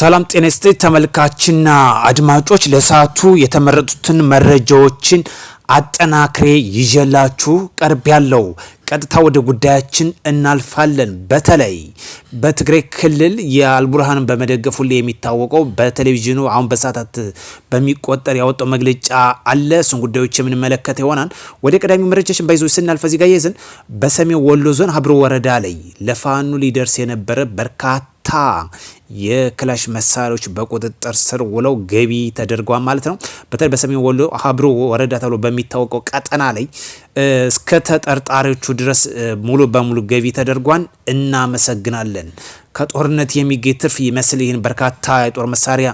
ሰላም ጤና ይስጥልኝ ተመልካችና አድማጮች ለሰዓቱ የተመረጡትን መረጃዎችን አጠናክሬ ይዤላችሁ ቀርብ ያለው ቀጥታ ወደ ጉዳያችን እናልፋለን። በተለይ በትግራይ ክልል የአልቡርሃንን በመደገፍ ሁሌ የሚታወቀው በቴሌቪዥኑ አሁን በሰዓታት በሚቆጠር ያወጣው መግለጫ አለ። እሱን ጉዳዮች የምንመለከት ይሆናል። ወደ ቀዳሚው መረጃችን ባይዞ ስናልፍ እዚህ ጋር ይዘን በሰሜን ወሎ ዞን ሀብሮ ወረዳ ላይ ለፋኑ ሊደርስ የነበረ በርካታ የክላሽ መሳሪያዎች በቁጥጥር ስር ውለው ገቢ ተደርጓል ማለት ነው። በተለይ በሰሜን ወሎ ሀብሮ ወረዳ ተብሎ በሚታወቀው ቀጠና ላይ እስከ ተጠርጣሪዎቹ ድረስ ሙሉ በሙሉ ገቢ ተደርጓል። እናመሰግናለን። ከጦርነት የሚገኝ ትርፍ ይመስል ይህን በርካታ የጦር መሳሪያ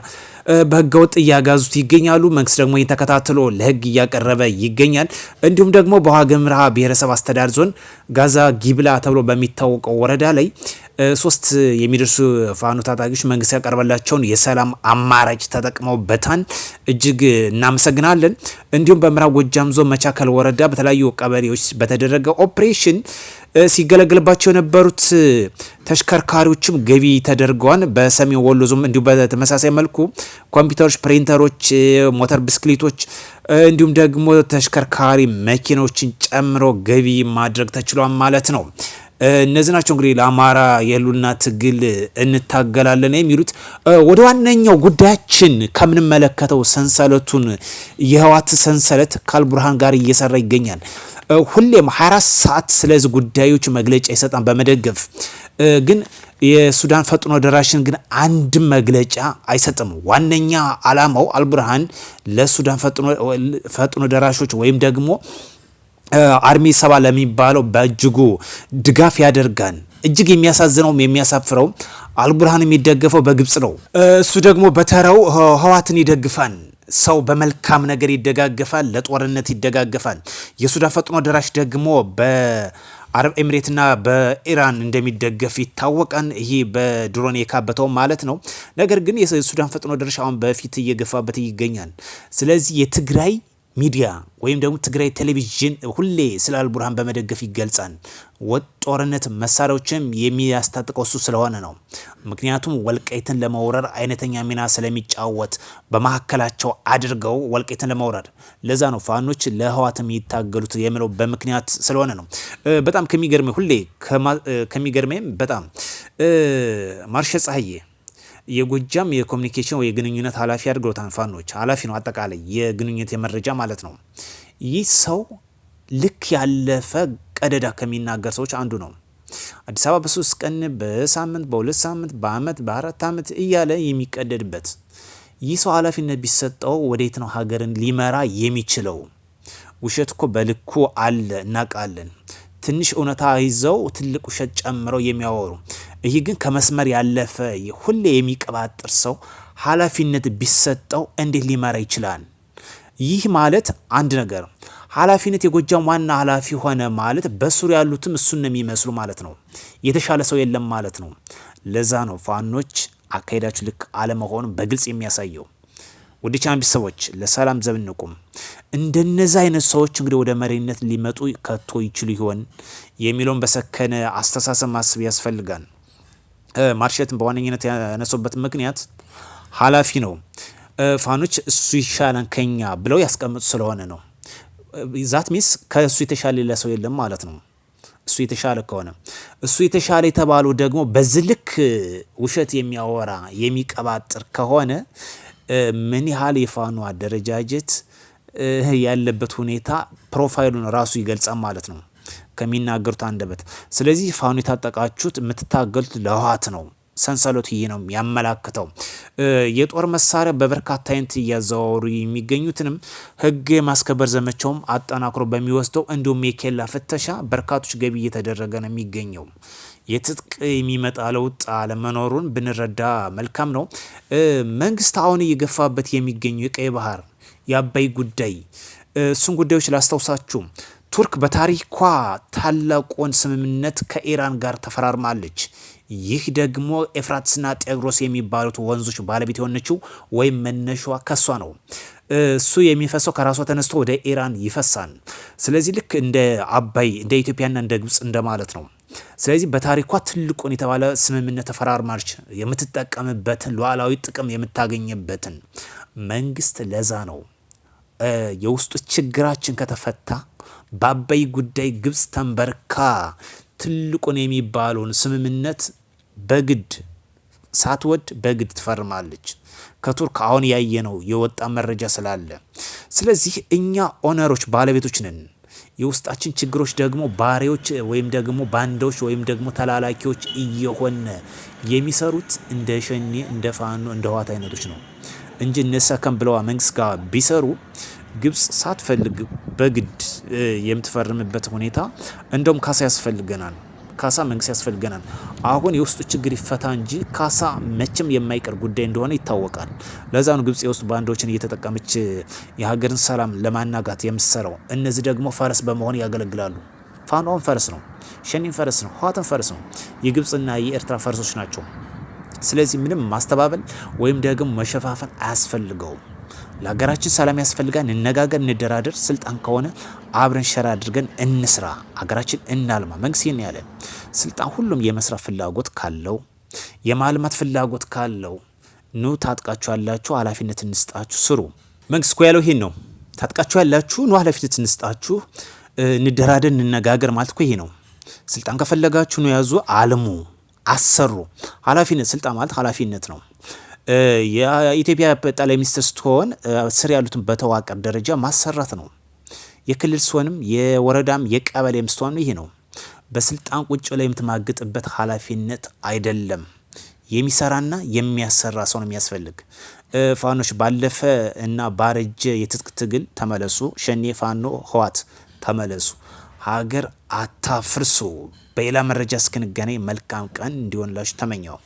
በህገወጥ እያጋዙት ይገኛሉ። መንግስት ደግሞ ይህን ተከታትሎ ለህግ እያቀረበ ይገኛል። እንዲሁም ደግሞ በዋግ ኽምራ ብሔረሰብ አስተዳደር ዞን ጋዛ ጊብላ ተብሎ በሚታወቀው ወረዳ ላይ 3 የሚደርሱ ፋኖ ታጣቂዎች መንግስት ያቀርበላቸውን የሰላም አማራጭ ተጠቅመውበታል። እጅግ እናመሰግናለን። እንዲሁም በምዕራብ ጎጃም ዞን መቻከል ወረዳ በተለያዩ ቀበሌዎች በተደረገ ኦፕሬሽን ሲገለገልባቸው የነበሩት ተሽከርካሪዎችም ገቢ ተደርገዋል። በሰሜን ወሎ ዞን እንዲሁ በተመሳሳይ መልኩ ኮምፒውተሮች፣ ፕሪንተሮች፣ ሞተር ብስክሌቶች እንዲሁም ደግሞ ተሽከርካሪ መኪኖችን ጨምሮ ገቢ ማድረግ ተችሏል ማለት ነው። እነዚህ ናቸው እንግዲህ ለአማራ የህልውና ትግል እንታገላለን የሚሉት። ወደ ዋነኛው ጉዳያችን ከምንመለከተው ሰንሰለቱን የህወሓት ሰንሰለት ከአልቡርሃን ጋር እየሰራ ይገኛል። ሁሌም 24 ሰዓት ስለዚህ ጉዳዮች መግለጫ ይሰጣል በመደገፍ ግን የሱዳን ፈጥኖ ደራሽን ግን አንድ መግለጫ አይሰጥም። ዋነኛ አላማው አልቡርሃን ለሱዳን ፈጥኖ ደራሾች ወይም ደግሞ አርሚ 7 ለሚባለው በእጅጉ ድጋፍ ያደርጋል። እጅግ የሚያሳዝነውም የሚያሳፍረው አልቡርሃን የሚደገፈው በግብጽ ነው። እሱ ደግሞ በተራው ህወሓትን ይደግፋል። ሰው በመልካም ነገር ይደጋገፋል፣ ለጦርነት ይደጋገፋል። የሱዳን ፈጥኖ ደራሽ ደግሞ በአረብ ኤሚሬትና በኢራን እንደሚደገፍ ይታወቃል። ይሄ በድሮን የካበተው ማለት ነው። ነገር ግን የሱዳን ፈጥኖ ደራሽ አሁን በፊት እየገፋበት ይገኛል። ስለዚህ የትግራይ ሚዲያ ወይም ደግሞ ትግራይ ቴሌቪዥን ሁሌ ስለ አልቡርሃን በመደገፍ ይገልጻል። ጦርነት መሳሪያዎችም የሚያስታጥቀው እሱ ስለሆነ ነው። ምክንያቱም ወልቃይትን ለመውረር አይነተኛ ሚና ስለሚጫወት በመካከላቸው አድርገው ወልቃይትን ለመውረር ለዛ ነው ፋኖች ለህወሓት የሚታገሉት የሚለው በምክንያት ስለሆነ ነው። በጣም ከሚገርመኝ በጣም ማርሸ ፀሐዬ የጎጃም የኮሚኒኬሽን ወይ የግንኙነት ኃላፊ አድርገውታል። ፋኖች ኃላፊ ነው አጠቃላይ የግንኙነት የመረጃ ማለት ነው። ይህ ሰው ልክ ያለፈ ቀደዳ ከሚናገር ሰዎች አንዱ ነው። አዲስ አበባ በ3 ቀን በሳምንት በ2 ሳምንት በአመት በ4 አመት እያለ የሚቀደድበት ይህ ሰው ኃላፊነት ቢሰጠው ወዴት ነው ሀገርን ሊመራ የሚችለው? ውሸት እኮ በልኩ አለ እናውቃለን። ትንሽ እውነታ ይዘው ትልቅ ውሸት ጨምረው የሚያወሩ ይህ ግን ከመስመር ያለፈ ሁሌ የሚቀባጥር ሰው ኃላፊነት ቢሰጠው እንዴት ሊመራ ይችላል? ይህ ማለት አንድ ነገር ኃላፊነት የጎጃም ዋና ኃላፊ ሆነ ማለት በሱሩ ያሉትም እሱን ነው የሚመስሉ ማለት ነው። የተሻለ ሰው የለም ማለት ነው። ለዛ ነው ፋኖች አካሄዳችሁ ልክ አለመሆኑን በግልጽ የሚያሳየው። ወደ ቻምፒዮን ሰዎች ለሰላም ዘብ እንቁም። እንደነዚህ አይነት ሰዎች እንግዲህ ወደ መሪነት ሊመጡ ከቶ ይችሉ ይሆን የሚለውን በሰከነ አስተሳሰብ ማሰብ ያስፈልጋል። ማርሸትን በዋነኝነት ያነሱበት ምክንያት ኃላፊ ነው። ፋኖች እሱ ይሻላል ከኛ ብለው ያስቀምጡ ስለሆነ ነው። ዛት ሚስ ከእሱ የተሻለ ሌላ ሰው የለም ማለት ነው። እሱ የተሻለ ከሆነ እሱ የተሻለ የተባለው ደግሞ በዝልክ ውሸት የሚያወራ የሚቀባጥር ከሆነ ምን ያህል የፋኖ አደረጃጀት ያለበት ሁኔታ ፕሮፋይሉን ራሱ ይገልጻል ማለት ነው ከሚናገሩት አንደበት። ስለዚህ ፋኖ የታጠቃችሁት የምትታገሉት ለህወሓት ነው። ሰንሰለቱ ይሄ ነው ያመላክተው። የጦር መሳሪያ በበርካታ አይነት እያዘዋወሩ የሚገኙትንም ህግ የማስከበር ዘመቻውም አጠናክሮ በሚወስደው እንዲሁም የኬላ ፍተሻ በርካቶች ገቢ እየተደረገ ነው የሚገኘው። የትጥቅ የሚመጣ ለውጥ አለመኖሩን ብንረዳ መልካም ነው። መንግስት አሁን እየገፋበት የሚገኘው የቀይ ባህር የአባይ ጉዳይ እሱን ጉዳዮች ላስታውሳችሁ። ቱርክ በታሪኳ ታላቁን ስምምነት ከኢራን ጋር ተፈራርማለች። ይህ ደግሞ ኤፍራጥስና ጤግሮስ የሚባሉት ወንዞች ባለቤት የሆነችው ወይም መነሻዋ ከሷ ነው። እሱ የሚፈሰው ከራሷ ተነስቶ ወደ ኢራን ይፈሳል። ስለዚህ ልክ እንደ አባይ እንደ ኢትዮጵያና እንደ ግብጽ እንደማለት ነው። ስለዚህ በታሪኳ ትልቁን የተባለ ስምምነት ተፈራርማች የምትጠቀምበትን ሉዓላዊ ጥቅም የምታገኝበትን መንግስት ለዛ ነው የውስጡ ችግራችን ከተፈታ በአባይ ጉዳይ ግብጽ ተንበርካ ትልቁን የሚባለውን ስምምነት በግድ ሳትወድ በግድ ትፈርማለች። ከቱርክ አሁን ያየነው የወጣ መረጃ ስላለ ስለዚህ እኛ ኦነሮች ባለቤቶች ነን። የውስጣችን ችግሮች ደግሞ ባሪዎች ወይም ደግሞ ባንዳዎች ወይም ደግሞ ተላላኪዎች እየሆነ የሚሰሩት እንደ ሸኔ እንደ ፋኖ እንደ ህወሓት አይነቶች ነው እንጂ እነሰከም ብለዋ መንግስት ጋር ቢሰሩ ግብጽ ሳትፈልግ በግድ የምትፈርምበት ሁኔታ እንደውም ካሳ ያስፈልገናል። ካሳ መንግስት ያስፈልገናል። አሁን የውስጡ ችግር ይፈታ እንጂ ካሳ መቼም የማይቀር ጉዳይ እንደሆነ ይታወቃል። ለዛ ነው ግብጽ የውስጥ ባንዶችን እየተጠቀመች የሀገርን ሰላም ለማናጋት የምትሰራው። እነዚህ ደግሞ ፈረስ በመሆን ያገለግላሉ። ፋኖን ፈረስ ነው፣ ሸኔን ፈረስ ነው፣ ህወሓትን ፈረስ ነው። የግብጽና የኤርትራ ፈረሶች ናቸው። ስለዚህ ምንም ማስተባበል ወይም ደግሞ መሸፋፈን አያስፈልገውም። ለሀገራችን ሰላም ያስፈልጋል። እንነጋገር፣ እንደራደር። ስልጣን ከሆነ አብረን ሸራ አድርገን እንስራ፣ ሀገራችን እናልማ። መንግስት ይሄን ያለ ስልጣን ሁሉም የመስራት ፍላጎት ካለው የማልማት ፍላጎት ካለው ኑ ታጥቃችሁ ያላችሁ ኃላፊነት እንስጣችሁ ስሩ። መንግስት እኮ ያለው ይሄን ነው። ታጥቃችሁ ያላችሁ ኑ ኃላፊነት እንስጣችሁ፣ እንደራደር፣ እንነጋገር ማለት እኮ ይሄ ነው። ስልጣን ከፈለጋችሁ ነው ያዙ፣ አልሙ፣ አሰሩ። ኃላፊነት ስልጣን ማለት ኃላፊነት ነው። የኢትዮጵያ ጠቅላይ ሚኒስትር ስትሆን ስር ያሉትን በተዋቀር ደረጃ ማሰራት ነው። የክልል ሲሆንም የወረዳም የቀበሌም ስትሆን ይሄ ነው። በስልጣን ቁጭ ላይ የምትማግጥበት ኃላፊነት አይደለም። የሚሰራና የሚያሰራ ሰው ነው የሚያስፈልግ። ፋኖች ባለፈ እና ባረጀ የትጥቅ ትግል ተመለሱ። ሸኔ፣ ፋኖ፣ ህወሓት ተመለሱ። ሀገር አታፍርሱ። በሌላ መረጃ እስክንገናኝ መልካም ቀን እንዲሆንላችሁ ተመኘው።